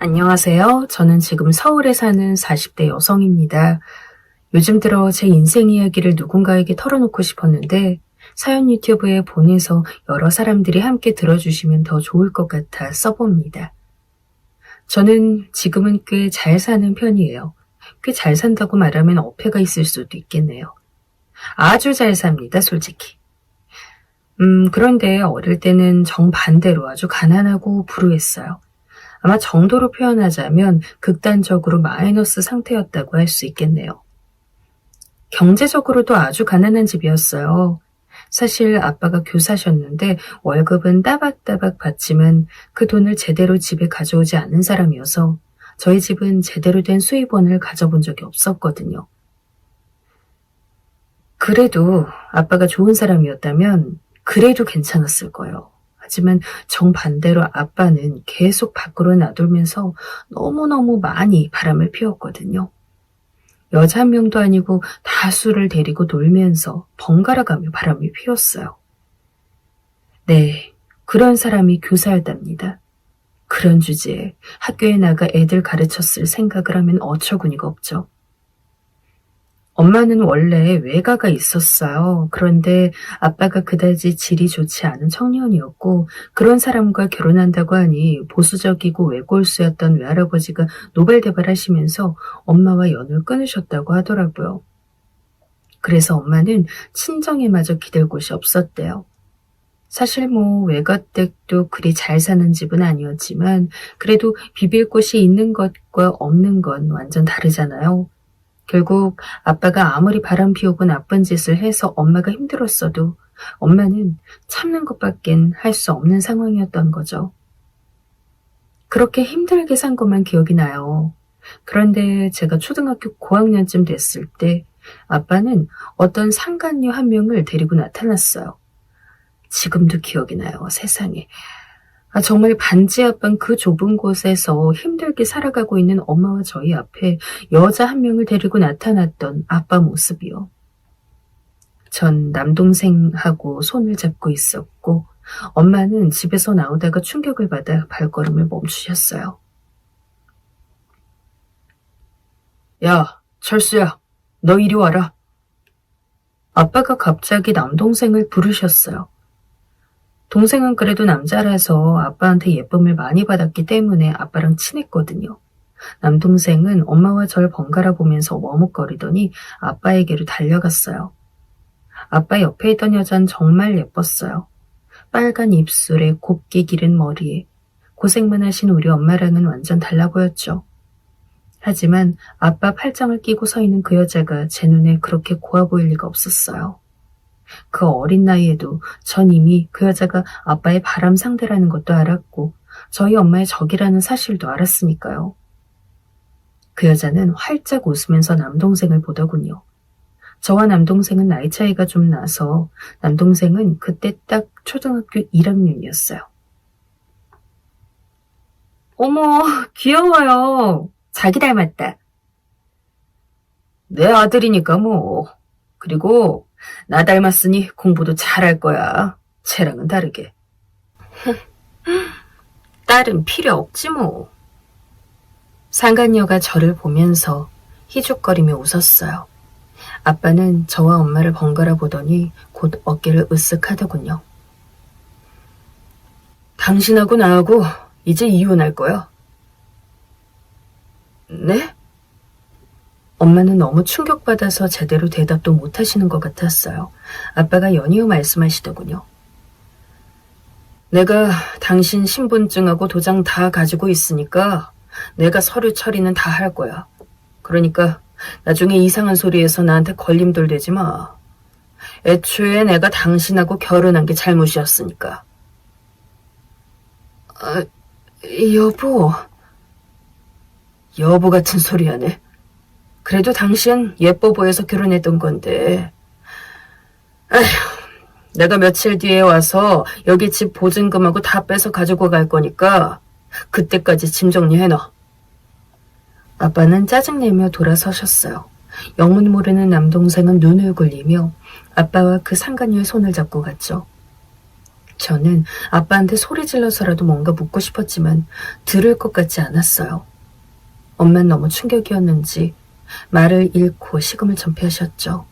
안녕하세요. 저는 지금 서울에 사는 40대 여성입니다. 요즘 들어 제 인생 이야기를 누군가에게 털어놓고 싶었는데 사연 유튜브에 보내서 여러 사람들이 함께 들어주시면 더 좋을 것 같아 써봅니다. 저는 지금은 꽤 잘 사는 편이에요. 꽤 잘 산다고 말하면 어폐가 있을 수도 있겠네요. 아주 잘 삽니다, 솔직히. 그런데 어릴 때는 정반대로 아주 가난하고 불우했어요. 아마 정도로 표현하자면 극단적으로 마이너스 상태였다고 할 수 있겠네요. 경제적으로도 아주 가난한 집이었어요. 사실 아빠가 교사셨는데 월급은 따박따박 받지만 그 돈을 제대로 집에 가져오지 않는 사람이어서 저희 집은 제대로 된 수입원을 가져본 적이 없었거든요. 그래도 아빠가 좋은 사람이었다면 그래도 괜찮았을 거예요. 하지만 정반대로 아빠는 계속 밖으로 나돌면서 너무너무 많이 바람을 피웠거든요. 여자 한 명도 아니고 다수를 데리고 놀면서 번갈아가며 바람을 피웠어요. 네, 그런 사람이 교사였답니다. 그런 주제에 학교에 나가 애들 가르쳤을 생각을 하면 어처구니가 없죠. 엄마는 원래 외가가 있었어요. 그런데 아빠가 그다지 질이 좋지 않은 청년이었고 그런 사람과 결혼한다고 하니 보수적이고 외골수였던 외할아버지가 노발대발하시면서 엄마와 연을 끊으셨다고 하더라고요. 그래서 엄마는 친정에마저 기댈 곳이 없었대요. 사실 외가댁도 그리 잘 사는 집은 아니었지만 그래도 비빌 곳이 있는 것과 없는 건 완전 다르잖아요. 결국 아빠가 아무리 바람 피우고 나쁜 짓을 해서 엄마가 힘들었어도 엄마는 참는 것밖엔 할 수 없는 상황이었던 거죠. 그렇게 힘들게 산 것만 기억이 나요. 그런데 제가 초등학교 고학년쯤 됐을 때 아빠는 어떤 상간녀 한 명을 데리고 나타났어요. 지금도 기억이 나요, 세상에. 정말 반지하방 그 좁은 곳에서 힘들게 살아가고 있는 엄마와 저희 앞에 여자 한 명을 데리고 나타났던 아빠 모습이요. 전 남동생하고 손을 잡고 있었고 엄마는 집에서 나오다가 충격을 받아 발걸음을 멈추셨어요. 야, 철수야, 너 이리 와라. 아빠가 갑자기 남동생을 부르셨어요. 동생은 그래도 남자라서 아빠한테 예쁨을 많이 받았기 때문에 아빠랑 친했거든요. 남동생은 엄마와 절 번갈아 보면서 머뭇거리더니 아빠에게로 달려갔어요. 아빠 옆에 있던 여잔 정말 예뻤어요. 빨간 입술에 곱게 기른 머리에 고생만 하신 우리 엄마랑은 완전 달라 보였죠. 하지만 아빠 팔짱을 끼고 서 있는 그 여자가 제 눈에 그렇게 고와 보일 리가 없었어요. 그 어린 나이에도 전 이미 그 여자가 아빠의 바람 상대라는 것도 알았고 저희 엄마의 적이라는 사실도 알았으니까요. 그 여자는 활짝 웃으면서 남동생을 보더군요. 저와 남동생은 나이 차이가 좀 나서 남동생은 그때 딱 초등학교 1학년이었어요. 어머, 귀여워요. 자기 닮았다. 내 아들이니까 뭐. 그리고 나 닮았으니 공부도 잘할 거야. 쟤랑은 다르게. 딸은 필요 없지 뭐. 상간녀가 저를 보면서 희죽거리며 웃었어요. 아빠는 저와 엄마를 번갈아 보더니 곧 어깨를 으쓱 하더군요. 당신하고 나하고 이제 이혼할 거야. 네? 엄마는 너무 충격받아서 제대로 대답도 못하시는 것 같았어요. 아빠가 연이어 말씀하시더군요. 내가 당신 신분증하고 도장 다 가지고 있으니까 내가 서류 처리는 다 할 거야. 그러니까 나중에 이상한 소리에서 나한테 걸림돌 대지 마. 애초에 내가 당신하고 결혼한 게 잘못이었으니까. 여보. 여보 같은 소리 하네. 그래도 당신 예뻐 보여서 결혼했던 건데. 아휴, 내가 며칠 뒤에 와서 여기 집 보증금하고 다 빼서 가지고 갈 거니까 그때까지 짐 정리해놔. 아빠는 짜증내며 돌아서셨어요. 영문 모르는 남동생은 눈을 굴리며 아빠와 그 상간녀의 손을 잡고 갔죠. 저는 아빠한테 소리 질러서라도 뭔가 묻고 싶었지만 들을 것 같지 않았어요. 엄마는 너무 충격이었는지 말을 잃고 식음을 전폐하셨죠.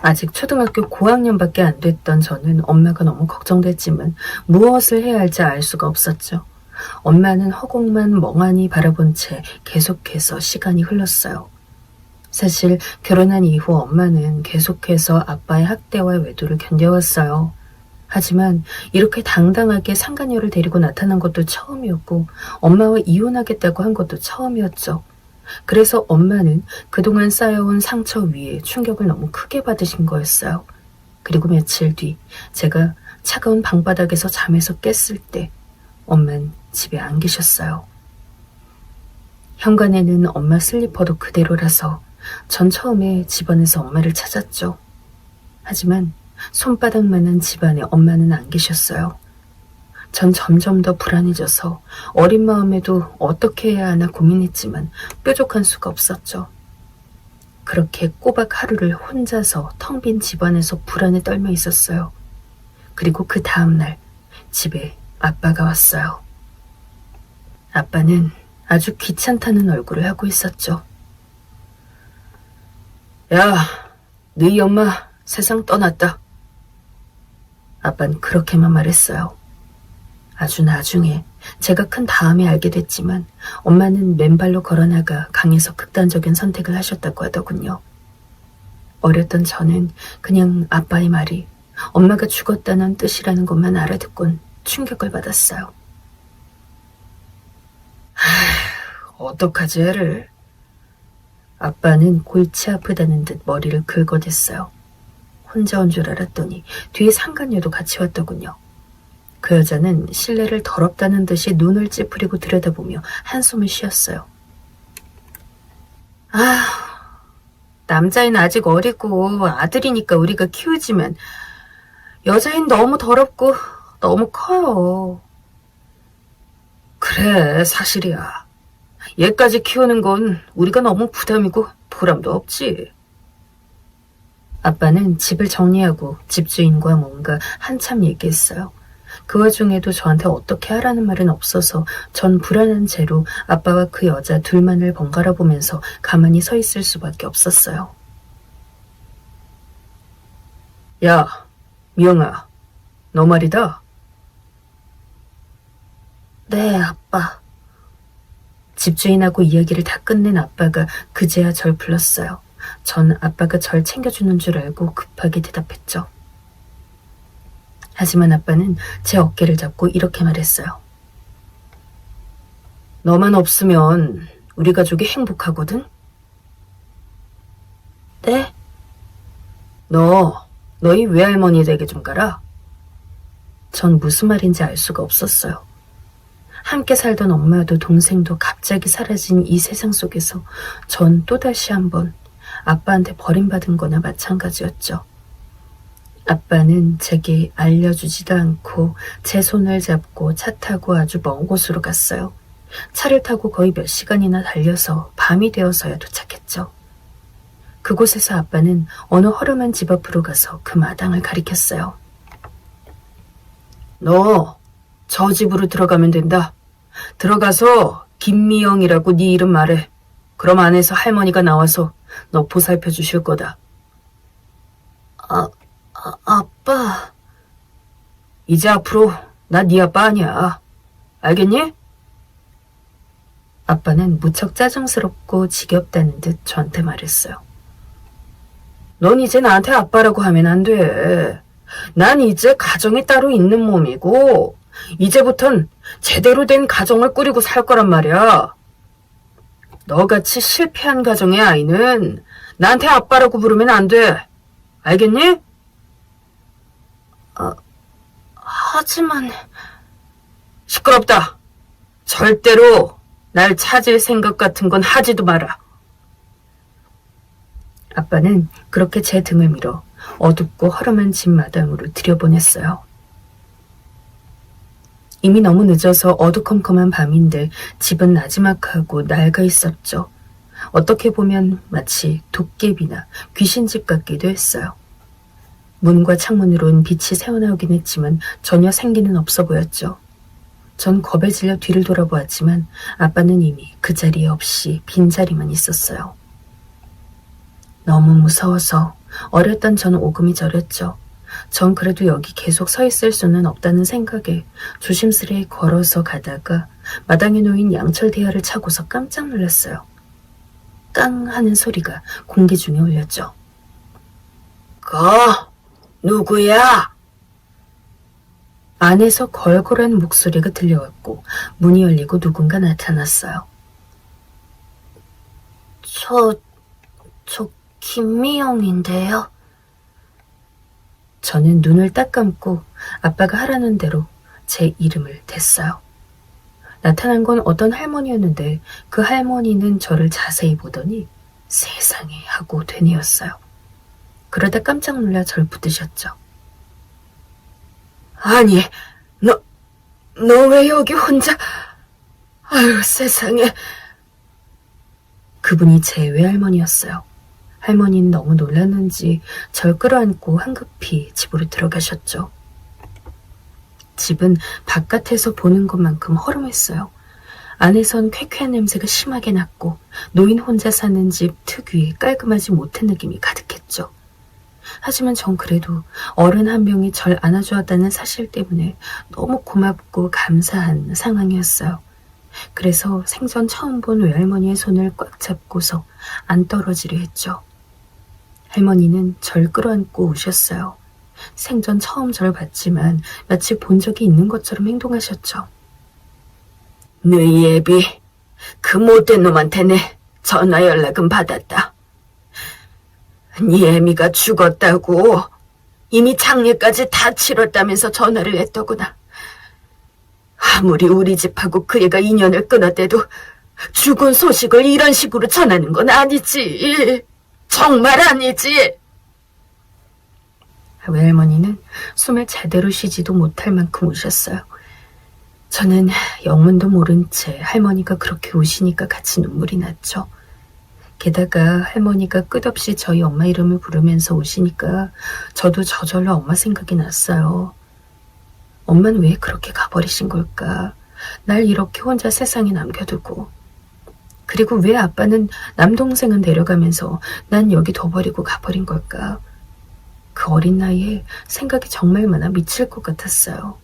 아직 초등학교 고학년밖에 안 됐던 저는 엄마가 너무 걱정됐지만 무엇을 해야 할지 알 수가 없었죠. 엄마는 허공만 멍하니 바라본 채 계속해서 시간이 흘렀어요. 사실 결혼한 이후 엄마는 계속해서 아빠의 학대와 외도를 견뎌왔어요. 하지만 이렇게 당당하게 상간녀를 데리고 나타난 것도 처음이었고 엄마와 이혼하겠다고 한 것도 처음이었죠. 그래서 엄마는 그동안 쌓여온 상처 위에 충격을 너무 크게 받으신 거였어요. 그리고 며칠 뒤 제가 차가운 방바닥에서 잠에서 깼을 때 엄마는 집에 안 계셨어요. 현관에는 엄마 슬리퍼도 그대로라서 전 처음에 집안에서 엄마를 찾았죠. 하지만 손바닥만한 집안에 엄마는 안 계셨어요. 전 점점 더 불안해져서 어린 마음에도 어떻게 해야 하나 고민했지만 뾰족한 수가 없었죠. 그렇게 꼬박 하루를 혼자서 텅 빈 집안에서 불안에 떨며 있었어요. 그리고 그 다음날 집에 아빠가 왔어요. 아빠는 아주 귀찮다는 얼굴을 하고 있었죠. 야, 너희 엄마 세상 떠났다. 아빠는 그렇게만 말했어요. 아주 나중에 제가 큰 다음에 알게 됐지만 엄마는 맨발로 걸어나가 강에서 극단적인 선택을 하셨다고 하더군요. 어렸던 저는 그냥 아빠의 말이 엄마가 죽었다는 뜻이라는 것만 알아듣곤 충격을 받았어요. 어떡하지 애를. 아빠는 골치 아프다는 듯 머리를 긁어댔어요. 혼자 온 줄 알았더니 뒤에 상간녀도 같이 왔더군요. 그 여자는 실내를 더럽다는 듯이 눈을 찌푸리고 들여다보며 한숨을 쉬었어요. 남자인 아직 어리고 아들이니까 우리가 키우지만 여자인 너무 더럽고 너무 커요. 그래, 사실이야. 얘까지 키우는 건 우리가 너무 부담이고 보람도 없지. 아빠는 집을 정리하고 집주인과 뭔가 한참 얘기했어요. 그 와중에도 저한테 어떻게 하라는 말은 없어서 전 불안한 채로 아빠와 그 여자 둘만을 번갈아 보면서 가만히 서 있을 수밖에 없었어요. 야, 미영아, 너 말이다. 네, 아빠. 집주인하고 이야기를 다 끝낸 아빠가 그제야 절 불렀어요. 전 아빠가 절 챙겨주는 줄 알고 급하게 대답했죠. 하지만 아빠는 제 어깨를 잡고 이렇게 말했어요. 너만 없으면 우리 가족이 행복하거든? 네? 너희 외할머니 댁에 좀 가라. 전 무슨 말인지 알 수가 없었어요. 함께 살던 엄마도 동생도 갑자기 사라진 이 세상 속에서 전 또다시 한번 아빠한테 버림받은 거나 마찬가지였죠. 아빠는 제게 알려주지도 않고 제 손을 잡고 차 타고 아주 먼 곳으로 갔어요. 차를 타고 거의 몇 시간이나 달려서 밤이 되어서야 도착했죠. 그곳에서 아빠는 어느 허름한 집 앞으로 가서 그 마당을 가리켰어요. 너 저 집으로 들어가면 된다. 들어가서 김미영이라고 네 이름 말해. 그럼 안에서 할머니가 나와서 너 보살펴 주실 거다. 아빠. 이제 앞으로 나 네 아빠 아니야. 알겠니? 아빠는 무척 짜증스럽고 지겹다는 듯 저한테 말했어요. 넌 이제 나한테 아빠라고 하면 안 돼. 난 이제 가정이 따로 있는 몸이고 이제부턴 제대로 된 가정을 꾸리고 살 거란 말이야. 너같이 실패한 가정의 아이는 나한테 아빠라고 부르면 안 돼. 알겠니? 하지만... 시끄럽다. 절대로 날 찾을 생각 같은 건 하지도 마라. 아빠는 그렇게 제 등을 밀어 어둡고 허름한 집 마당으로 들여보냈어요. 이미 너무 늦어서 어두컴컴한 밤인데 집은 나지막하고 낡아 있었죠. 어떻게 보면 마치 도깨비나 귀신집 같기도 했어요. 문과 창문으론 빛이 새어나오긴 했지만 전혀 생기는 없어 보였죠. 전 겁에 질려 뒤를 돌아보았지만 아빠는 이미 그 자리에 없이 빈자리만 있었어요. 너무 무서워서 어렸던 저는 오금이 저렸죠. 전 그래도 여기 계속 서 있을 수는 없다는 생각에 조심스레 걸어서 가다가 마당에 놓인 양철 대야를 차고서 깜짝 놀랐어요. 깡 하는 소리가 공기 중에 울렸죠. 누구야? 안에서 걸걸한 목소리가 들려왔고 문이 열리고 누군가 나타났어요. 저 김미영인데요. 저는 눈을 딱 감고 아빠가 하라는 대로 제 이름을 댔어요. 나타난 건 어떤 할머니였는데 그 할머니는 저를 자세히 보더니 세상에 하고 되뇌었어요. 그러다 깜짝 놀라 절 붙드셨죠. 아니, 너 왜 여기 혼자... 아유, 세상에. 그분이 제 외할머니였어요. 할머니는 너무 놀랐는지 절 끌어안고 황급히 집으로 들어가셨죠. 집은 바깥에서 보는 것만큼 허름했어요. 안에선 쾌쾌한 냄새가 심하게 났고 노인 혼자 사는 집 특유의 깔끔하지 못한 느낌이 가득했죠. 하지만 전 그래도 어른 한 명이 절 안아주었다는 사실 때문에 너무 고맙고 감사한 상황이었어요. 그래서 생전 처음 본 외할머니의 손을 꽉 잡고서 안 떨어지려 했죠. 할머니는 절 끌어안고 우셨어요. 생전 처음 절 봤지만 마치 본 적이 있는 것처럼 행동하셨죠. 너희 애비, 그 못된 놈한테 내 전화 연락은 받았다. 네 애미가 죽었다고 이미 장례까지 다 치렀다면서 전화를 했더구나. 아무리 우리 집하고 그 애가 인연을 끊었대도 죽은 소식을 이런 식으로 전하는 건 아니지. 정말 아니지. 외할머니는 숨을 제대로 쉬지도 못할 만큼 우셨어요. 저는 영문도 모른 채 할머니가 그렇게 우시니까 같이 눈물이 났죠. 게다가 할머니가 끝없이 저희 엄마 이름을 부르면서 우시니까 저도 저절로 엄마 생각이 났어요. 엄마는 왜 그렇게 가버리신 걸까? 날 이렇게 혼자 세상에 남겨두고. 그리고 왜 아빠는 남동생은 데려가면서 난 여기 둬버리고 가버린 걸까? 그 어린 나이에 생각이 정말 많아 미칠 것 같았어요.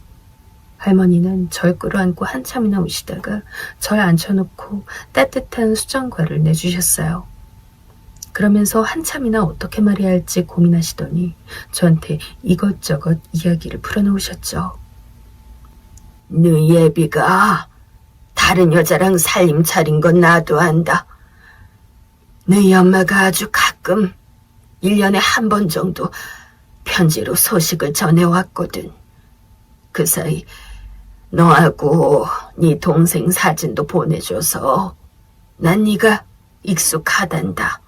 할머니는 절 끌어안고 한참이나 우시다가 절 앉혀놓고 따뜻한 수정과를 내주셨어요. 그러면서 한참이나 어떻게 말해야 할지 고민하시더니 저한테 이것저것 이야기를 풀어놓으셨죠. 너희 애비가 다른 여자랑 살림 차린 건 나도 안다. 너희 엄마가 아주 가끔 1년에 한 번 정도 편지로 소식을 전해왔거든. 그 사이 너하고 네 동생 사진도 보내줘서 난 네가 익숙하단다.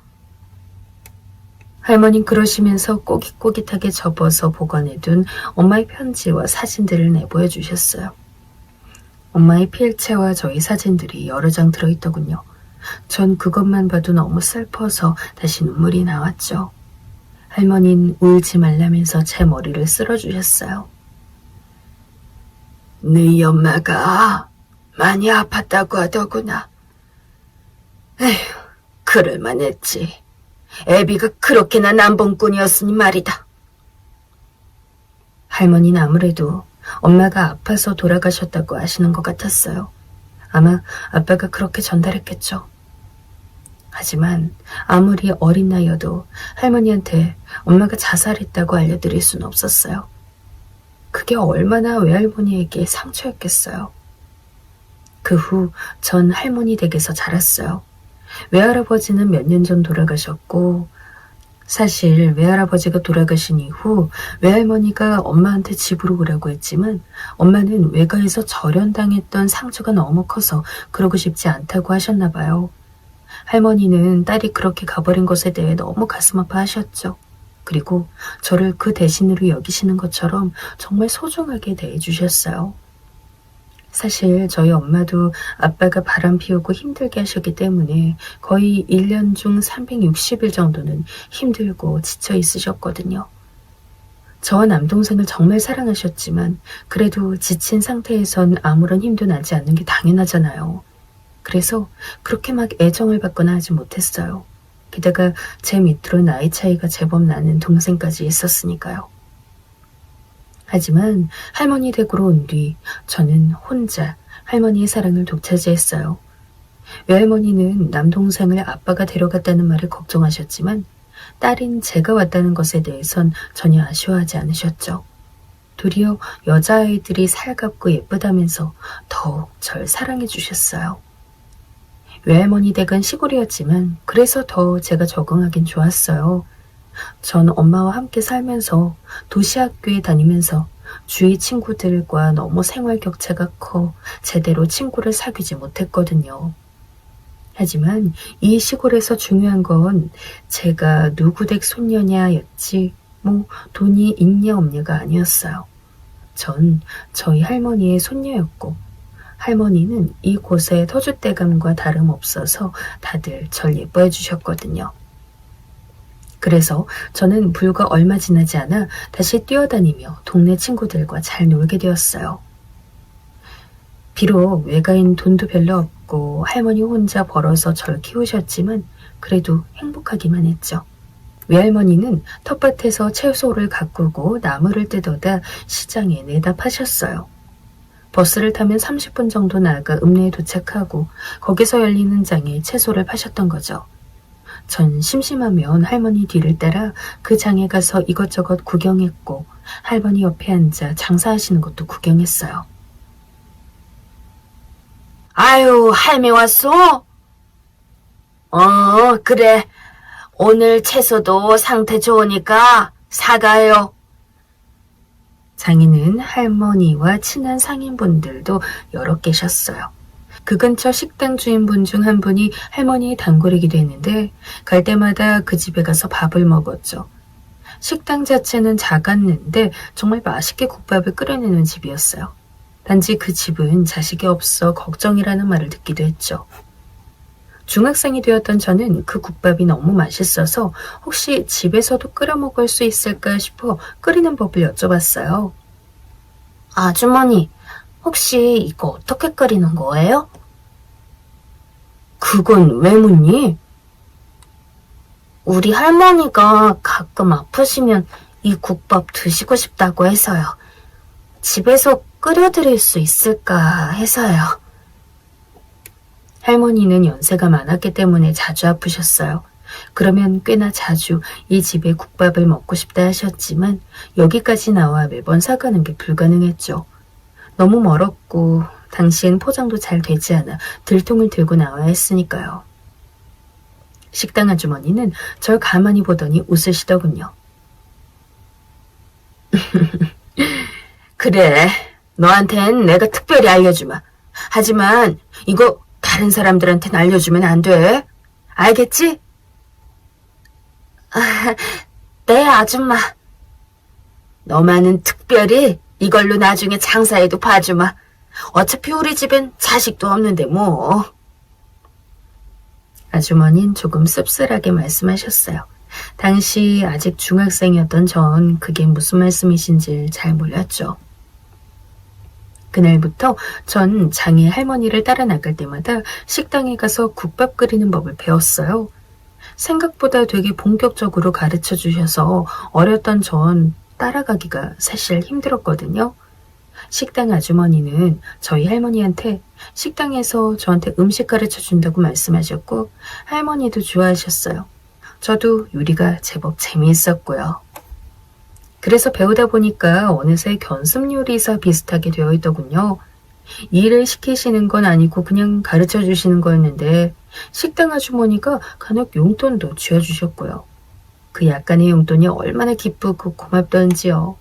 할머니는 그러시면서 꼬깃꼬깃하게 접어서 보관해둔 엄마의 편지와 사진들을 내보여 주셨어요. 엄마의 필체와 저희 사진들이 여러 장 들어있더군요. 전 그것만 봐도 너무 슬퍼서 다시 눈물이 나왔죠. 할머니는 울지 말라면서 제 머리를 쓸어주셨어요. 너희 엄마가 많이 아팠다고 하더구나. 에휴, 그럴만 했지. 애비가 그렇게나 남봉꾼이었으니 말이다. 할머니는 아무래도 엄마가 아파서 돌아가셨다고 아시는 것 같았어요. 아마 아빠가 그렇게 전달했겠죠. 하지만 아무리 어린 나이여도 할머니한테 엄마가 자살했다고 알려드릴 수는 없었어요. 그게 얼마나 외할머니에게 상처였겠어요. 그 후 전 할머니 댁에서 자랐어요. 외할아버지는 몇 년 전 돌아가셨고 사실 외할아버지가 돌아가신 이후 외할머니가 엄마한테 집으로 오라고 했지만 엄마는 외가에서 절연당했던 상처가 너무 커서 그러고 싶지 않다고 하셨나 봐요. 할머니는 딸이 그렇게 가버린 것에 대해 너무 가슴 아파하셨죠. 그리고 저를 그 대신으로 여기시는 것처럼 정말 소중하게 대해주셨어요. 사실 저희 엄마도 아빠가 바람 피우고 힘들게 하셨기 때문에 거의 1년 중 360일 정도는 힘들고 지쳐 있으셨거든요. 저와 남동생을 정말 사랑하셨지만 그래도 지친 상태에선 아무런 힘도 나지 않는 게 당연하잖아요. 그래서 그렇게 막 애정을 받거나 하지 못했어요. 게다가 제 밑으로 나이 차이가 제법 나는 동생까지 있었으니까요. 하지만 할머니 댁으로 온 뒤 저는 혼자 할머니의 사랑을 독차지했어요. 외할머니는 남동생을 아빠가 데려갔다는 말을 걱정하셨지만 딸인 제가 왔다는 것에 대해선 전혀 아쉬워하지 않으셨죠. 도리어 여자아이들이 살갑고 예쁘다면서 더욱 절 사랑해 주셨어요. 외할머니 댁은 시골이었지만 그래서 더 제가 적응하긴 좋았어요. 전 엄마와 함께 살면서 도시 학교에 다니면서 주위 친구들과 너무 생활 격차가 커 제대로 친구를 사귀지 못했거든요. 하지만 이 시골에서 중요한 건 제가 누구 댁 손녀냐였지 뭐 돈이 있냐 없냐가 아니었어요. 전 저희 할머니의 손녀였고 할머니는 이곳의 터줏대감과 다름없어서 다들 절 예뻐해 주셨거든요. 그래서 저는 불과 얼마 지나지 않아 다시 뛰어다니며 동네 친구들과 잘 놀게 되었어요. 비록 외가인 돈도 별로 없고 할머니 혼자 벌어서 절 키우셨지만 그래도 행복하기만 했죠. 외할머니는 텃밭에서 채소를 가꾸고 나무를 뜯어다 시장에 내다 파셨어요. 버스를 타면 30분 정도 나가 읍내에 도착하고 거기서 열리는 장에 채소를 파셨던 거죠. 전 심심하면 할머니 뒤를 따라 그 장에 가서 이것저것 구경했고 할머니 옆에 앉아 장사하시는 것도 구경했어요. 아유, 할매 왔어? 그래. 오늘 채소도 상태 좋으니까 사가요. 장에는 할머니와 친한 상인분들도 여러 계셨어요. 그 근처 식당 주인분 중 한 분이 할머니의 단골이기도 했는데 갈 때마다 그 집에 가서 밥을 먹었죠. 식당 자체는 작았는데 정말 맛있게 국밥을 끓여내는 집이었어요. 단지 그 집은 자식이 없어 걱정이라는 말을 듣기도 했죠. 중학생이 되었던 저는 그 국밥이 너무 맛있어서 혹시 집에서도 끓여 먹을 수 있을까 싶어 끓이는 법을 여쭤봤어요. 아주머니, 혹시 이거 어떻게 끓이는 거예요? 그건 왜 묻니? 우리 할머니가 가끔 아프시면 이 국밥 드시고 싶다고 해서요. 집에서 끓여드릴 수 있을까 해서요. 할머니는 연세가 많았기 때문에 자주 아프셨어요. 그러면 꽤나 자주 이 집에 국밥을 먹고 싶다 하셨지만 여기까지 나와 매번 사가는 게 불가능했죠. 너무 멀었고 당시엔 포장도 잘 되지 않아 들통을 들고 나와야 했으니까요. 식당 아주머니는 절 가만히 보더니 웃으시더군요. 그래, 너한텐 내가 특별히 알려주마. 하지만 이거 다른 사람들한테는 알려주면 안 돼. 알겠지? 네, 아줌마. 너만은 특별히 이걸로 나중에 장사해도 봐주마. 어차피 우리 집엔 자식도 없는데 뭐. 아주머니는 조금 씁쓸하게 말씀하셨어요. 당시 아직 중학생이었던 전 그게 무슨 말씀이신지 잘 몰랐죠. 그날부터 전 장애 할머니를 따라 나갈 때마다 식당에 가서 국밥 끓이는 법을 배웠어요. 생각보다 되게 본격적으로 가르쳐 주셔서 어렸던 전 따라가기가 사실 힘들었거든요. 식당 아주머니는 저희 할머니한테 식당에서 저한테 음식 가르쳐 준다고 말씀하셨고 할머니도 좋아하셨어요. 저도 요리가 제법 재미있었고요. 그래서 배우다 보니까 어느새 견습 요리사 비슷하게 되어 있더군요. 일을 시키시는 건 아니고 그냥 가르쳐 주시는 거였는데 식당 아주머니가 간혹 용돈도 쥐어주셨고요. 그 약간의 용돈이 얼마나 기쁘고 고맙던지요.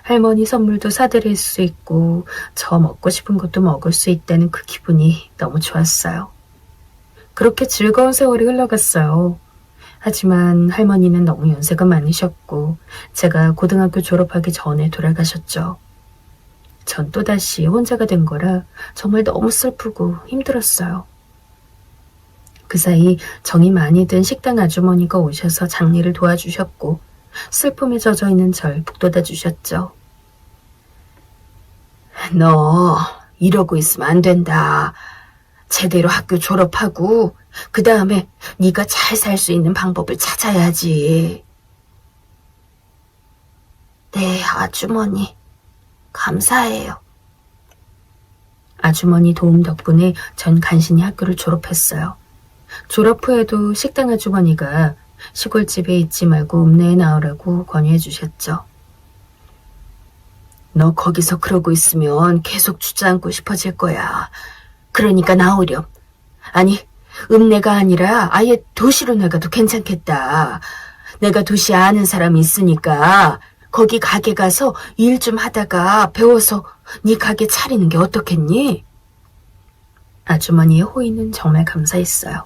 할머니 선물도 사드릴 수 있고 저 먹고 싶은 것도 먹을 수 있다는 그 기분이 너무 좋았어요. 그렇게 즐거운 세월이 흘러갔어요. 하지만 할머니는 너무 연세가 많으셨고 제가 고등학교 졸업하기 전에 돌아가셨죠. 전 또다시 혼자가 된 거라 정말 너무 슬프고 힘들었어요. 그 사이 정이 많이 든 식당 아주머니가 오셔서 장례를 도와주셨고 슬픔에 젖어있는 절 북돋아 주셨죠. 너 이러고 있으면 안 된다. 제대로 학교 졸업하고 그 다음에 네가 잘 살 수 있는 방법을 찾아야지. 네, 아주머니. 감사해요. 아주머니 도움 덕분에 전 간신히 학교를 졸업했어요. 졸업 후에도 식당 아주머니가 시골집에 있지 말고 읍내에 나오라고 권유해 주셨죠. 너 거기서 그러고 있으면 계속 주저앉고 싶어질 거야. 그러니까 나오렴. 아니, 읍내가 아니라 아예 도시로 나가도 괜찮겠다. 내가 도시에 아는 사람이 있으니까 거기 가게 가서 일 좀 하다가 배워서 네 가게 차리는 게 어떻겠니? 아주머니의 호의는 정말 감사했어요.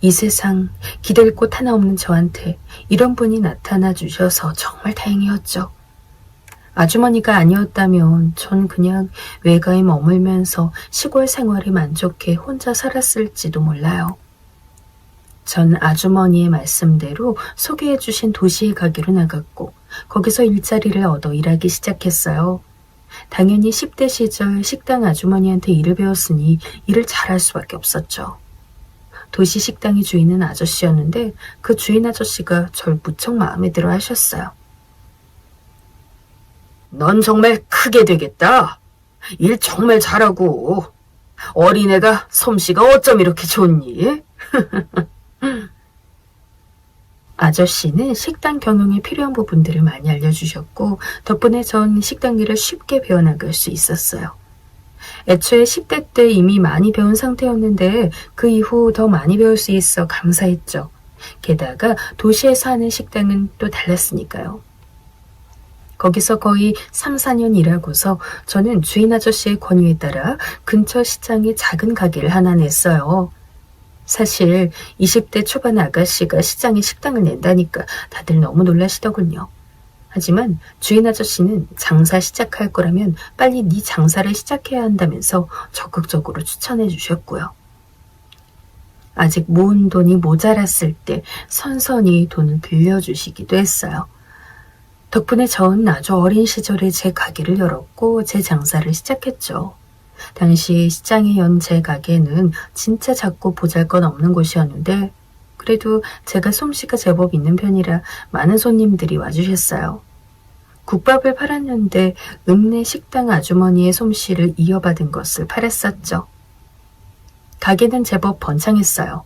이 세상 기댈 곳 하나 없는 저한테 이런 분이 나타나 주셔서 정말 다행이었죠. 아주머니가 아니었다면 전 그냥 외가에 머물면서 시골 생활에 만족해 혼자 살았을지도 몰라요. 전 아주머니의 말씀대로 소개해 주신 도시에 가기로 나갔고 거기서 일자리를 얻어 일하기 시작했어요. 당연히 10대 시절 식당 아주머니한테 일을 배웠으니 일을 잘할 수밖에 없었죠. 도시 식당의 주인은 아저씨였는데 그 주인 아저씨가 절 무척 마음에 들어 하셨어요. 넌 정말 크게 되겠다. 일 정말 잘하고. 어린애가 솜씨가 어쩜 이렇게 좋니? 아저씨는 식당 경영에 필요한 부분들을 많이 알려주셨고 덕분에 전 식당 일을 쉽게 배워나갈 수 있었어요. 애초에 10대 때 이미 많이 배운 상태였는데 그 이후 더 많이 배울 수 있어 감사했죠. 게다가 도시에서 하는 식당은 또 달랐으니까요. 거기서 거의 3, 4년 일하고서 저는 주인 아저씨의 권유에 따라 근처 시장에 작은 가게를 하나 냈어요. 사실 20대 초반 아가씨가 시장에 식당을 낸다니까 다들 너무 놀라시더군요. 하지만 주인 아저씨는 장사 시작할 거라면 빨리 네 장사를 시작해야 한다면서 적극적으로 추천해 주셨고요. 아직 모은 돈이 모자랐을 때 선선히 돈을 빌려주시기도 했어요. 덕분에 전 아주 어린 시절에 제 가게를 열었고 제 장사를 시작했죠. 당시 시장에 연 제 가게는 진짜 작고 보잘것없는 곳이었는데 그래도 제가 솜씨가 제법 있는 편이라 많은 손님들이 와주셨어요. 국밥을 팔았는데 읍내 식당 아주머니의 솜씨를 이어받은 것을 팔았었죠. 가게는 제법 번창했어요.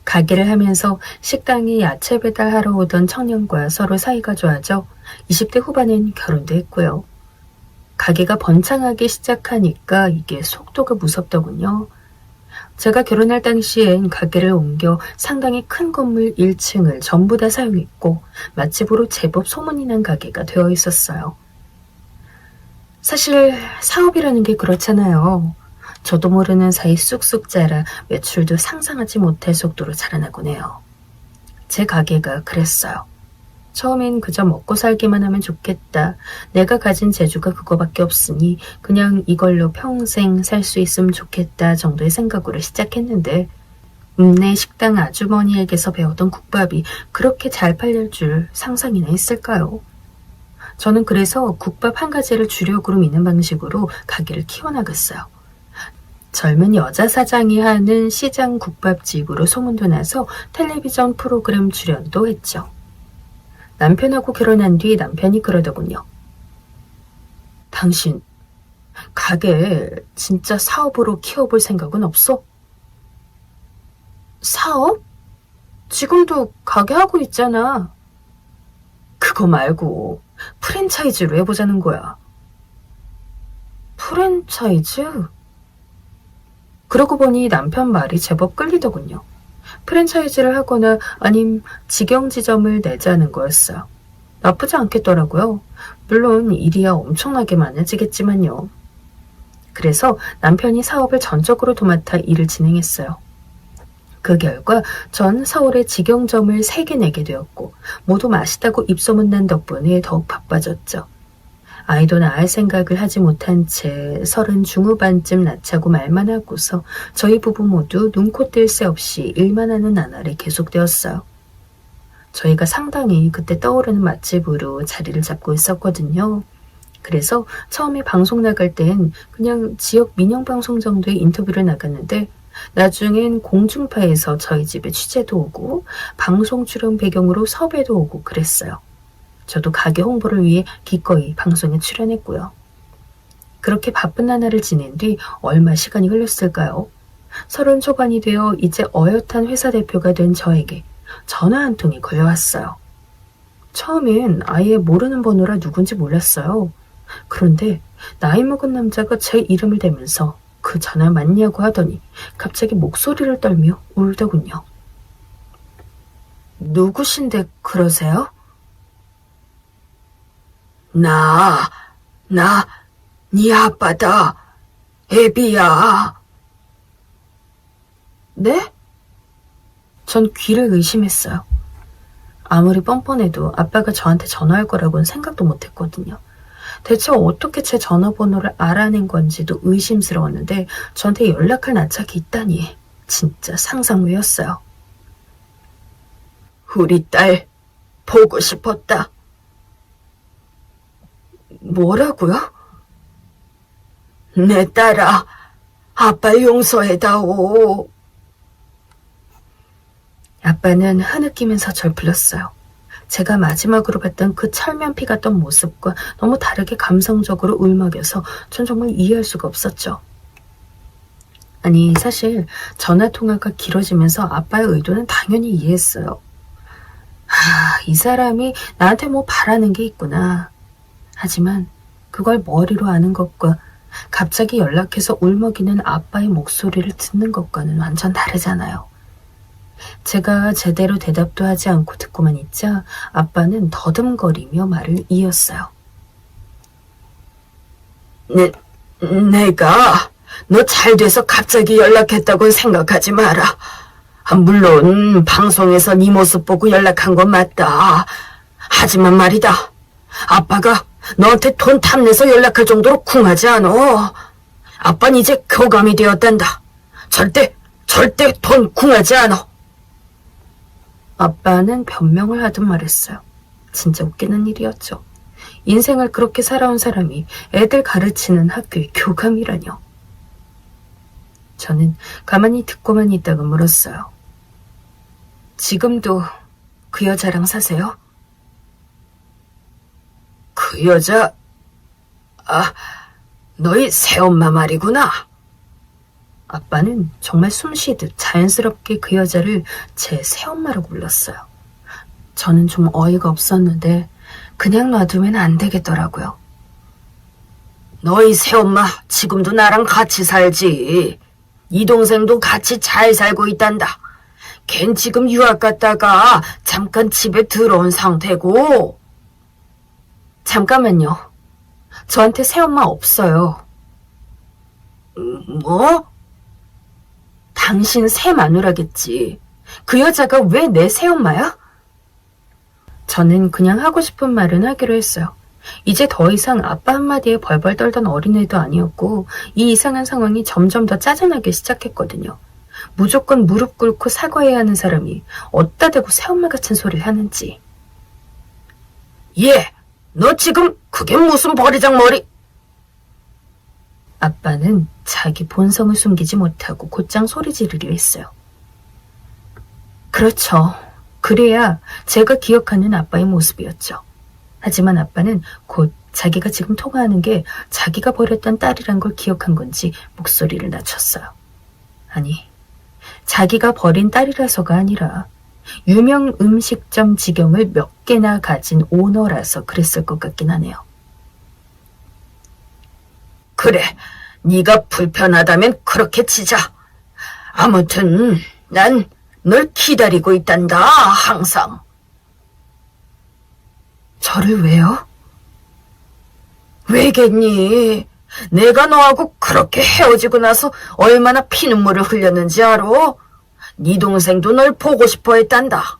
가게를 하면서 식당에 야채 배달하러 오던 청년과 서로 사이가 좋아져 20대 후반엔 결혼도 했고요. 가게가 번창하기 시작하니까 이게 속도가 무섭더군요. 제가 결혼할 당시엔 가게를 옮겨 상당히 큰 건물 1층을 전부 다 사용했고 맛집으로 제법 소문이 난 가게가 되어 있었어요. 사실 사업이라는 게 그렇잖아요. 저도 모르는 사이 쑥쑥 자라 매출도 상상하지 못할 속도로 자라나곤 해요. 제 가게가 그랬어요. 처음엔 그저 먹고 살기만 하면 좋겠다. 내가 가진 재주가 그거밖에 없으니 그냥 이걸로 평생 살 수 있으면 좋겠다 정도의 생각으로 시작했는데 읍내 식당 아주머니에게서 배우던 국밥이 그렇게 잘 팔릴 줄 상상이나 했을까요? 저는 그래서 국밥 한 가지를 주력으로 미는 방식으로 가게를 키워나갔어요. 젊은 여자 사장이 하는 시장 국밥집으로 소문도 나서 텔레비전 프로그램 출연도 했죠. 남편하고 결혼한 뒤 남편이 그러더군요. 당신 가게 진짜 사업으로 키워볼 생각은 없어? 사업? 지금도 가게 하고 있잖아. 그거 말고 프랜차이즈로 해보자는 거야. 프랜차이즈? 그러고 보니 남편 말이 제법 끌리더군요. 프랜차이즈를 하거나 아님 직영지점을 내자는 거였어요. 나쁘지 않겠더라고요. 물론 일이야 엄청나게 많아지겠지만요. 그래서 남편이 사업을 전적으로 도맡아 일을 진행했어요. 그 결과 전 서울에 직영점을 3개 내게 되었고 모두 맛있다고 입소문난 덕분에 더욱 바빠졌죠. 아이도 낳을 생각을 하지 못한 채 30 중후반쯤 낳자고 말만 하고서 저희 부부 모두 눈코 뜰 새 없이 일만 하는 나날이 계속되었어요. 저희가 상당히 그때 떠오르는 맛집으로 자리를 잡고 있었거든요. 그래서 처음에 방송 나갈 땐 그냥 지역 민영방송 정도의 인터뷰를 나갔는데 나중엔 공중파에서 저희 집에 취재도 오고 방송 출연 배경으로 섭외도 오고 그랬어요. 저도 가게 홍보를 위해 기꺼이 방송에 출연했고요. 그렇게 바쁜 나날을 지낸 뒤 얼마 시간이 흘렀을까요? 30 초반이 되어 이제 어엿한 회사 대표가 된 저에게 전화 한 통이 걸려왔어요. 처음엔 아예 모르는 번호라 누군지 몰랐어요. 그런데 나이 먹은 남자가 제 이름을 대면서 그 전화 맞냐고 하더니 갑자기 목소리를 떨며 울더군요. 누구신데 그러세요? 나, 네 아빠다. 애비야. 네? 전 귀를 의심했어요. 아무리 뻔뻔해도 아빠가 저한테 전화할 거라고는 생각도 못했거든요. 대체 어떻게 제 전화번호를 알아낸 건지도 의심스러웠는데 저한테 연락할 낯짝이 있다니 진짜 상상 외였어요. 우리 딸 보고 싶었다. 뭐라고요? 내 딸아, 아빠 용서해다오. 아빠는 흐느끼면서 절 불렀어요. 제가 마지막으로 봤던 그 철면피 같던 모습과 너무 다르게 감성적으로 울먹여서 전 정말 이해할 수가 없었죠. 아니, 사실 전화통화가 길어지면서 아빠의 의도는 당연히 이해했어요. 이 사람이 나한테 뭐 바라는 게 있구나. 하지만 그걸 머리로 아는 것과 갑자기 연락해서 울먹이는 아빠의 목소리를 듣는 것과는 완전 다르잖아요. 제가 제대로 대답도 하지 않고 듣고만 있자 아빠는 더듬거리며 말을 이었어요. 내가 너 잘 돼서 갑자기 연락했다고 생각하지 마라. 물론 방송에서 네 모습 보고 연락한 건 맞다. 하지만 말이다. 아빠가 너한테 돈 탐내서 연락할 정도로 쿵하지 않어. 아빠는 이제 교감이 되었단다. 절대 돈 쿵하지 않어. 아빠는 변명을 하듯 말했어요. 진짜 웃기는 일이었죠. 인생을 그렇게 살아온 사람이 애들 가르치는 학교의 교감이라뇨. 저는 가만히 듣고만 있다가 물었어요. 지금도 그 여자랑 사세요? 그 여자? 너희 새엄마 말이구나. 아빠는 정말 숨쉬듯 자연스럽게 그 여자를 제 새엄마라고 불렀어요. 저는 좀 어이가 없었는데 그냥 놔두면 안 되겠더라고요. 너희 새엄마 지금도 나랑 같이 살지. 이 동생도 같이 잘 살고 있단다. 걘 지금 유학 갔다가 잠깐 집에 들어온 상태고. 잠깐만요. 저한테 새엄마 없어요. 뭐? 당신 새 마누라겠지. 그 여자가 왜 내 새엄마야? 저는 그냥 하고 싶은 말은 하기로 했어요. 이제 더 이상 아빠 한마디에 벌벌 떨던 어린애도 아니었고 이 이상한 상황이 점점 더 짜증나기 시작했거든요. 무조건 무릎 꿇고 사과해야 하는 사람이 어디다 대고 새엄마 같은 소리를 하는지. 너 지금 그게 무슨 버리장머리? 아빠는 자기 본성을 숨기지 못하고 곧장 소리 지르려 했어요. 그렇죠. 그래야 제가 기억하는 아빠의 모습이었죠. 하지만 아빠는 곧 자기가 지금 통화하는 게 자기가 버렸던 딸이란 걸 기억한 건지 목소리를 낮췄어요. 아니, 자기가 버린 딸이라서가 아니라 유명 음식점 직영을 몇 개나 가진 오너라서 그랬을 것 같긴 하네요. 그래, 네가 불편하다면 그렇게 치자. 아무튼 난 널 기다리고 있단다, 항상. 저를 왜요? 왜겠니? 내가 너하고 그렇게 헤어지고 나서 얼마나 피눈물을 흘렸는지 알아? 네 동생도 널 보고 싶어 했단다.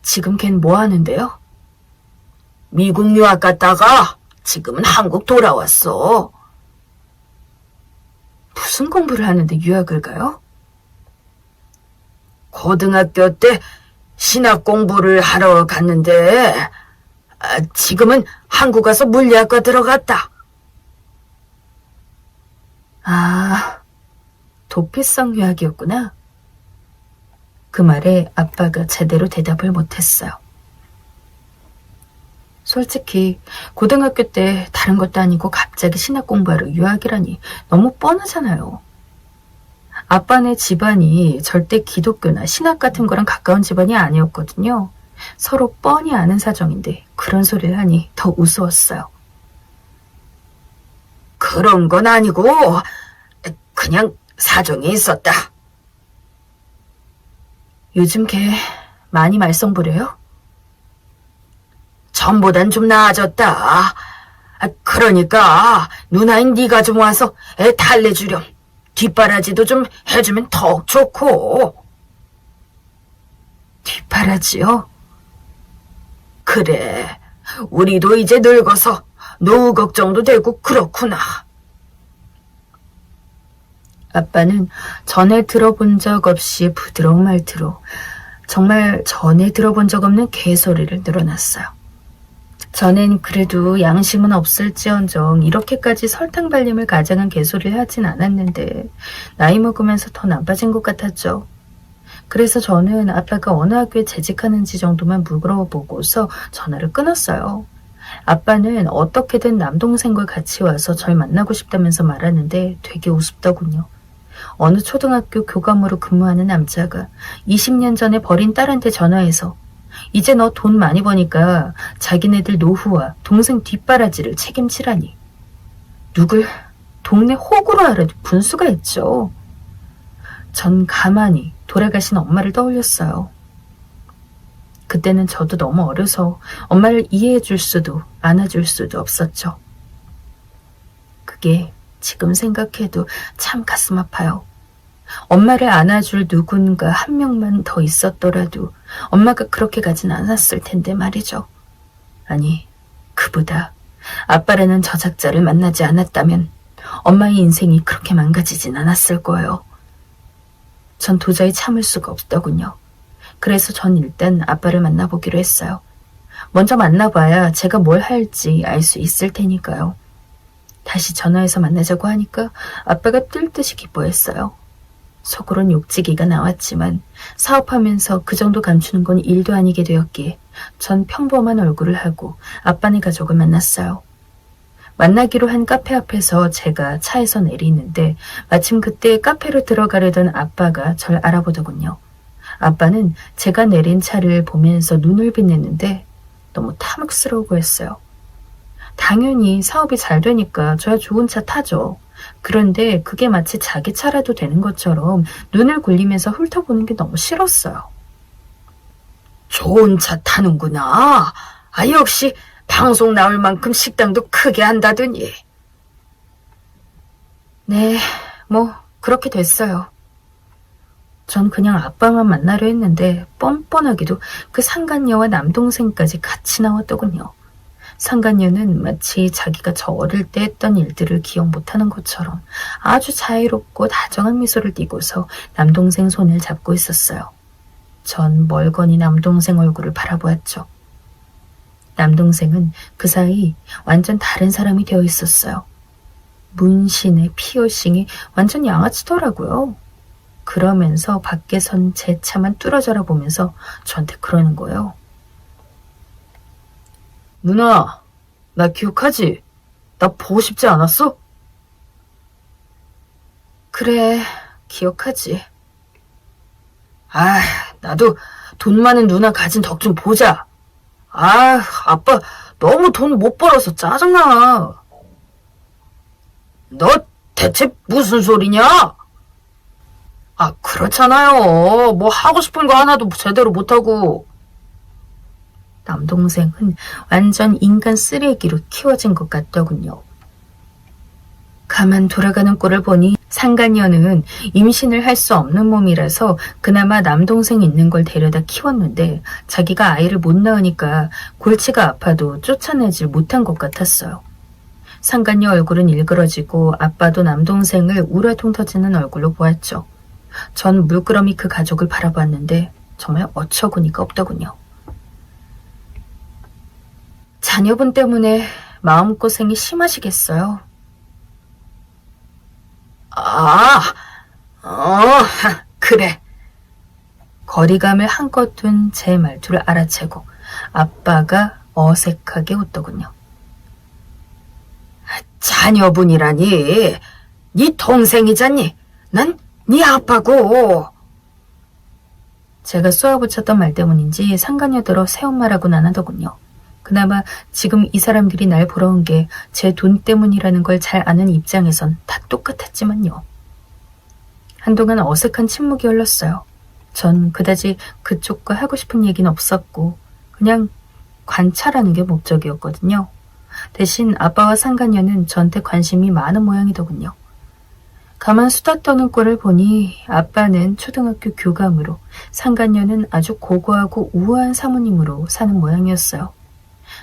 지금 걘 뭐 하는데요? 미국 유학 갔다가 지금은 한국 돌아왔어. 무슨 공부를 하는데 유학을 가요? 고등학교 때 신학 공부를 하러 갔는데 지금은 한국 가서 물리학과 들어갔다. 아, 도피성 유학이었구나. 그 말에 아빠가 제대로 대답을 못했어요. 솔직히 고등학교 때 다른 것도 아니고 갑자기 신학 공부하러 유학이라니 너무 뻔하잖아요. 아빠네 집안이 절대 기독교나 신학 같은 거랑 가까운 집안이 아니었거든요. 서로 뻔히 아는 사정인데 그런 소리를 하니 더 우스웠어요. 그런 건 아니고 그냥 사정이 있었다. 요즘 걔 많이 말썽 부려요? 전보단 좀 나아졌다. 그러니까 누나인 네가 좀 와서 애 달래주렴. 뒷바라지도 좀 해주면 더욱 좋고. 뒷바라지요? 그래, 우리도 이제 늙어서 노후 걱정도 되고 그렇구나. 아빠는 전에 들어본 적 없이 부드러운 말투로 정말 전에 들어본 적 없는 개소리를 늘어놨어요. 전엔 그래도 양심은 없을지언정 이렇게까지 설탕 발림을 가장한 개소리를 하진 않았는데 나이 먹으면서 더 나빠진 것 같았죠. 그래서 저는 아빠가 어느 학교에 재직하는지 정도만 물어보고서 전화를 끊었어요. 아빠는 어떻게든 남동생과 같이 와서 절 만나고 싶다면서 말하는데 되게 우습더군요. 어느 초등학교 교감으로 근무하는 남자가 20년 전에 버린 딸한테 전화해서 이제 너 돈 많이 버니까 자기네들 노후와 동생 뒷바라지를 책임지라니. 누굴 동네 호구로 알아도 분수가 있죠. 전 가만히 돌아가신 엄마를 떠올렸어요. 그때는 저도 너무 어려서 엄마를 이해해 줄 수도 안아줄 수도 없었죠. 그게 지금 생각해도 참 가슴 아파요. 엄마를 안아줄 누군가 한 명만 더 있었더라도 엄마가 그렇게 가진 않았을 텐데 말이죠. 아니, 그보다 아빠라는 저작자를 만나지 않았다면 엄마의 인생이 그렇게 망가지진 않았을 거예요. 전 도저히 참을 수가 없더군요. 그래서 전 일단 아빠를 만나보기로 했어요. 먼저 만나봐야 제가 뭘 할지 알 수 있을 테니까요. 다시 전화해서 만나자고 하니까 아빠가 뜰 듯이 기뻐했어요. 속으론 욕지기가 나왔지만 사업하면서 그 정도 감추는 건 일도 아니게 되었기에 전 평범한 얼굴을 하고 아빠네 가족을 만났어요. 만나기로 한 카페 앞에서 제가 차에서 내리는데 마침 그때 카페로 들어가려던 아빠가 절 알아보더군요. 아빠는 제가 내린 차를 보면서 눈을 빛냈는데 너무 탐욕스러워 보였어요. 당연히 사업이 잘 되니까 저야 좋은 차 타죠. 그런데 그게 마치 자기 차라도 되는 것처럼 눈을 굴리면서 훑어보는 게 너무 싫었어요. 좋은 차 타는구나. 역시 방송 나올 만큼 식당도 크게 한다더니. 네, 뭐 그렇게 됐어요. 전 그냥 아빠만 만나려 했는데 뻔뻔하게도 그 상간녀와 남동생까지 같이 나왔더군요. 상간녀는 마치 자기가 저 어릴 때 했던 일들을 기억 못하는 것처럼 아주 자유롭고 다정한 미소를 띠고서 남동생 손을 잡고 있었어요. 전 멀거니 남동생 얼굴을 바라보았죠. 남동생은 그 사이 완전 다른 사람이 되어 있었어요. 문신에 피어싱이 완전 양아치더라고요. 그러면서 밖에선 제 차만 뚫어져라 보면서 저한테 그러는 거예요. 누나, 나 기억하지? 나 보고 싶지 않았어? 그래, 기억하지. 나도 돈 많은 누나 가진 덕 좀 보자. 아빠 너무 돈 못 벌어서 짜증나. 너 대체 무슨 소리냐? 그렇잖아요. 뭐 하고 싶은 거 하나도 제대로 못하고. 남동생은 완전 인간 쓰레기로 키워진 것 같더군요. 가만 돌아가는 꼴을 보니 상간녀는 임신을 할 수 없는 몸이라서 그나마 남동생 있는 걸 데려다 키웠는데 자기가 아이를 못 낳으니까 골치가 아파도 쫓아내질 못한 것 같았어요. 상간녀 얼굴은 일그러지고 아빠도 남동생을 우라통 터지는 얼굴로 보았죠. 전 물끄러미 그 가족을 바라봤는데 정말 어처구니가 없더군요. 자녀분 때문에 마음고생이 심하시겠어요. 아, 그래. 거리감을 한껏 둔 제 말투를 알아채고 아빠가 어색하게 웃더군요. 자녀분이라니. 네 동생이잖니. 난 네 아빠고. 제가 쏘아붙였던 말 때문인지 상간녀들어 새엄마라고는 안 하더군요. 그나마 지금 이 사람들이 날 보러 온 게 제 돈 때문이라는 걸 잘 아는 입장에선 다 똑같았지만요. 한동안 어색한 침묵이 흘렀어요. 전 그다지 그쪽과 하고 싶은 얘기는 없었고 그냥 관찰하는 게 목적이었거든요. 대신 아빠와 상간녀는 저한테 관심이 많은 모양이더군요. 가만 수다 떠는 꼴을 보니 아빠는 초등학교 교감으로 상간녀는 아주 고고하고 우아한 사모님으로 사는 모양이었어요.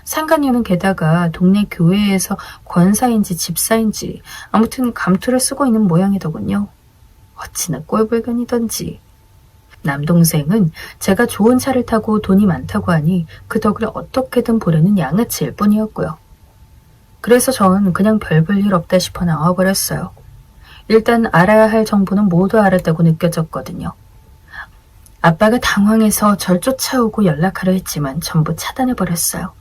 상간녀는 게다가 동네 교회에서 권사인지 집사인지 아무튼 감투를 쓰고 있는 모양이더군요. 어찌나 꼴불견이던지. 남동생은 제가 좋은 차를 타고 돈이 많다고 하니 그 덕을 어떻게든 보려는 양아치일 뿐이었고요. 그래서 저는 그냥 별 볼 일 없다 싶어 나와버렸어요. 일단 알아야 할 정보는 모두 알았다고 느껴졌거든요. 아빠가 당황해서 절 쫓아오고 연락하려 했지만 전부 차단해버렸어요.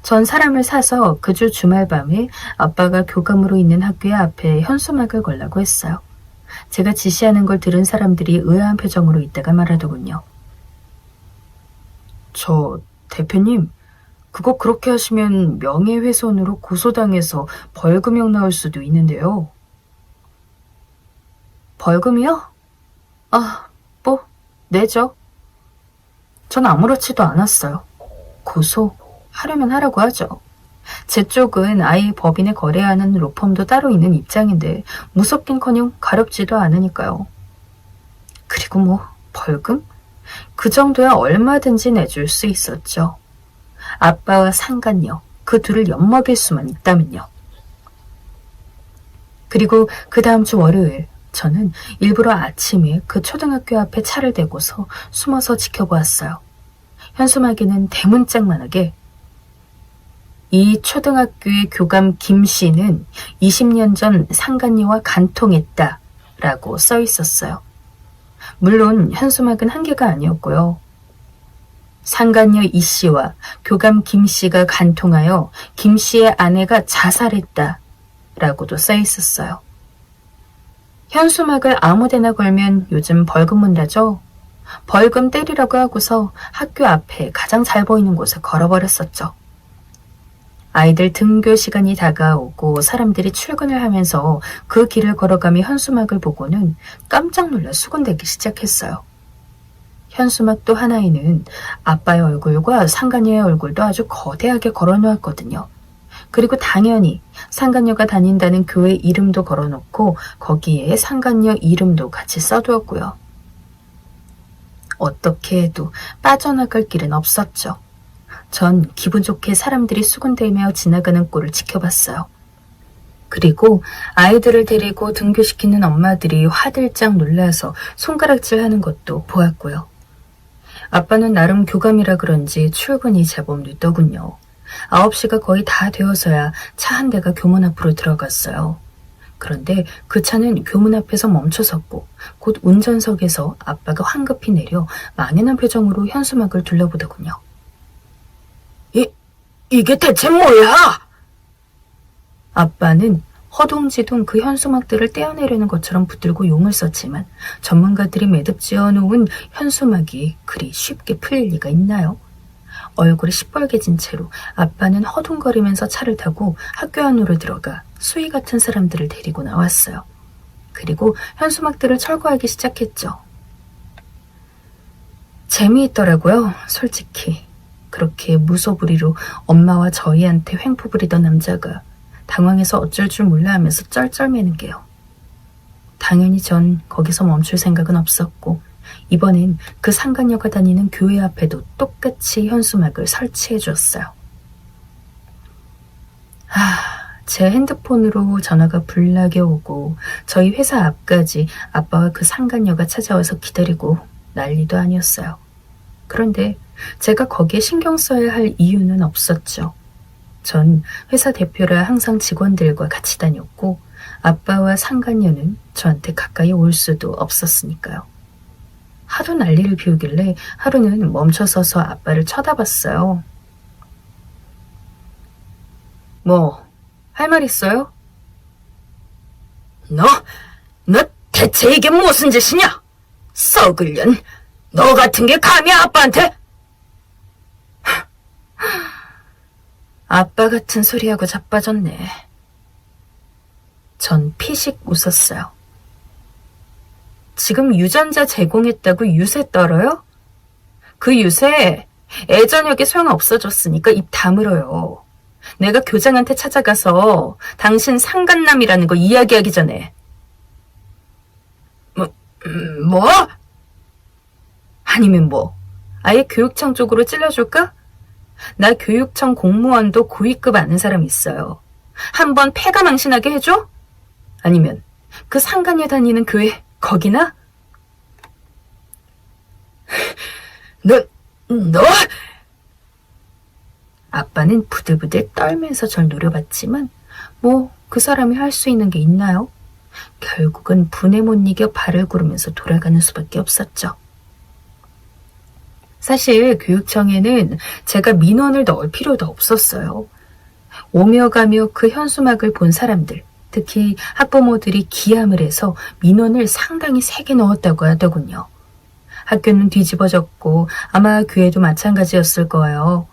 전 사람을 사서 그 주 주말 밤에 아빠가 교감으로 있는 학교의 앞에 현수막을 걸라고 했어요. 제가 지시하는 걸 들은 사람들이 의아한 표정으로 있다가 말하더군요. 저 대표님, 그거 그렇게 하시면 명예훼손으로 고소당해서 벌금형 나올 수도 있는데요. 벌금이요? 뭐 내죠. 전 아무렇지도 않았어요. 고소하려면 하라고 하죠. 제 쪽은 아예 법인에 거래하는 로펌도 따로 있는 입장인데 무섭긴커녕 가렵지도 않으니까요. 그리고 뭐 벌금? 그 정도야 얼마든지 내줄 수 있었죠. 아빠와 상간녀, 그 둘을 엿먹일 수만 있다면요. 그리고 그 다음 주 월요일 저는 일부러 아침에 그 초등학교 앞에 차를 대고서 숨어서 지켜보았어요. 현수막에는 대문짝만하게 이 초등학교의 교감 김 씨는 20년 전 상간녀와 간통했다 라고 써 있었어요. 물론 현수막은 한 개가 아니었고요. 상간녀 이 씨와 교감 김 씨가 간통하여 김 씨의 아내가 자살했다 라고도 써 있었어요. 현수막을 아무데나 걸면 요즘 벌금 문다죠. 벌금 때리라고 하고서 학교 앞에 가장 잘 보이는 곳에 걸어버렸었죠. 아이들 등교 시간이 다가오고 사람들이 출근을 하면서 그 길을 걸어가며 현수막을 보고는 깜짝 놀라 수군대기 시작했어요. 현수막 또 하나에는 아빠의 얼굴과 상간녀의 얼굴도 아주 거대하게 걸어놓았거든요. 그리고 당연히 상간녀가 다닌다는 교회 이름도 걸어놓고 거기에 상간녀 이름도 같이 써두었고요. 어떻게 해도 빠져나갈 길은 없었죠. 전 기분 좋게 사람들이 수군대며 지나가는 꼴을 지켜봤어요. 그리고 아이들을 데리고 등교시키는 엄마들이 화들짝 놀라서 손가락질하는 것도 보았고요. 아빠는 나름 교감이라 그런지 출근이 제법 늦더군요. 9시가 거의 다 되어서야 차 한 대가 교문 앞으로 들어갔어요. 그런데 그 차는 교문 앞에서 멈춰섰고 곧 운전석에서 아빠가 황급히 내려 망연한 표정으로 현수막을 둘러보더군요. 이게 대체 뭐야? 아빠는 허둥지둥 그 현수막들을 떼어내려는 것처럼 붙들고 용을 썼지만 전문가들이 매듭 지어놓은 현수막이 그리 쉽게 풀릴 리가 있나요? 얼굴이 시뻘개진 채로 아빠는 허둥거리면서 차를 타고 학교 안으로 들어가 수희 같은 사람들을 데리고 나왔어요. 그리고 현수막들을 철거하기 시작했죠. 재미있더라고요, 솔직히. 그렇게 무소불위로 엄마와 저희한테 횡포 부리던 남자가 당황해서 어쩔 줄 몰라 하면서 쩔쩔매는 게요. 당연히 전 거기서 멈출 생각은 없었고 이번엔 그 상간녀가 다니는 교회 앞에도 똑같이 현수막을 설치해 줬어요. 제 핸드폰으로 전화가 불나게 오고 저희 회사 앞까지 아빠와 그 상간녀가 찾아와서 기다리고 난리도 아니었어요. 그런데 제가 거기에 신경 써야 할 이유는 없었죠. 전 회사 대표라 항상 직원들과 같이 다녔고 아빠와 상간녀는 저한테 가까이 올 수도 없었으니까요. 하도 난리를 피우길래 하루는 멈춰서서 아빠를 쳐다봤어요. 뭐, 할 말 있어요? 너 대체 이게 무슨 짓이냐? 썩을 년, 너 같은 게 감히 아빠한테? 아빠 같은 소리하고 자빠졌네. 전 피식 웃었어요. 지금 유전자 제공했다고 유세 떨어요? 그 유세 애저녁에 소용 없어졌으니까 입 다물어요. 내가 교장한테 찾아가서 당신 상간남이라는 거 이야기하기 전에. 뭐? 아니면 뭐, 아예 교육청 쪽으로 찔러줄까? 나 교육청 공무원도 고위급 아는 사람 있어요. 한번 패가 망신하게 해줘? 아니면 그 상간녀 다니는 교회 거기나? 너 아빠는 부들부들 떨면서 절 노려봤지만 뭐 그 사람이 할 수 있는 게 있나요? 결국은 분에 못 이겨 발을 구르면서 돌아가는 수밖에 없었죠. 사실 교육청에는 제가 민원을 넣을 필요도 없었어요. 오며 가며 그 현수막을 본 사람들, 특히 학부모들이 기함을 해서 민원을 상당히 세게 넣었다고 하더군요. 학교는 뒤집어졌고 아마 교회도 마찬가지였을 거예요.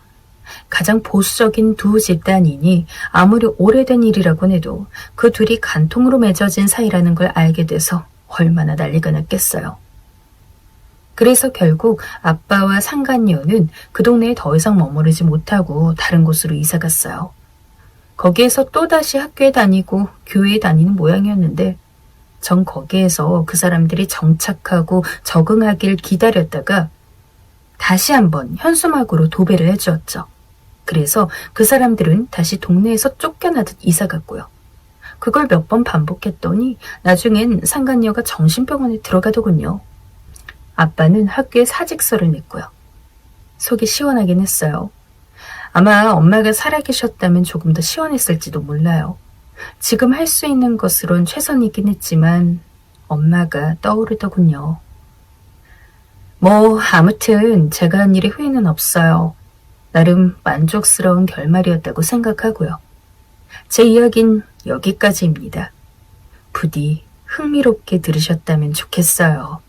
가장 보수적인 두 집단이니 아무리 오래된 일이라곤 해도 그 둘이 간통으로 맺어진 사이라는 걸 알게 돼서 얼마나 난리가 났겠어요. 그래서 결국 아빠와 상간녀는 그 동네에 더 이상 머무르지 못하고 다른 곳으로 이사 갔어요. 거기에서 또다시 학교에 다니고 교회에 다니는 모양이었는데 전 거기에서 그 사람들이 정착하고 적응하길 기다렸다가 다시 한번 현수막으로 도배를 해주었죠. 그래서 그 사람들은 다시 동네에서 쫓겨나듯 이사 갔고요. 그걸 몇 번 반복했더니 나중엔 상간녀가 정신병원에 들어가더군요. 아빠는 학교에 사직서를 냈고요. 속이 시원하긴 했어요. 아마 엄마가 살아계셨다면 조금 더 시원했을지도 몰라요. 지금 할 수 있는 것으론 최선이긴 했지만 엄마가 떠오르더군요. 뭐 아무튼 제가 한 일에 후회는 없어요. 나름 만족스러운 결말이었다고 생각하고요. 제 이야기는 여기까지입니다. 부디 흥미롭게 들으셨다면 좋겠어요.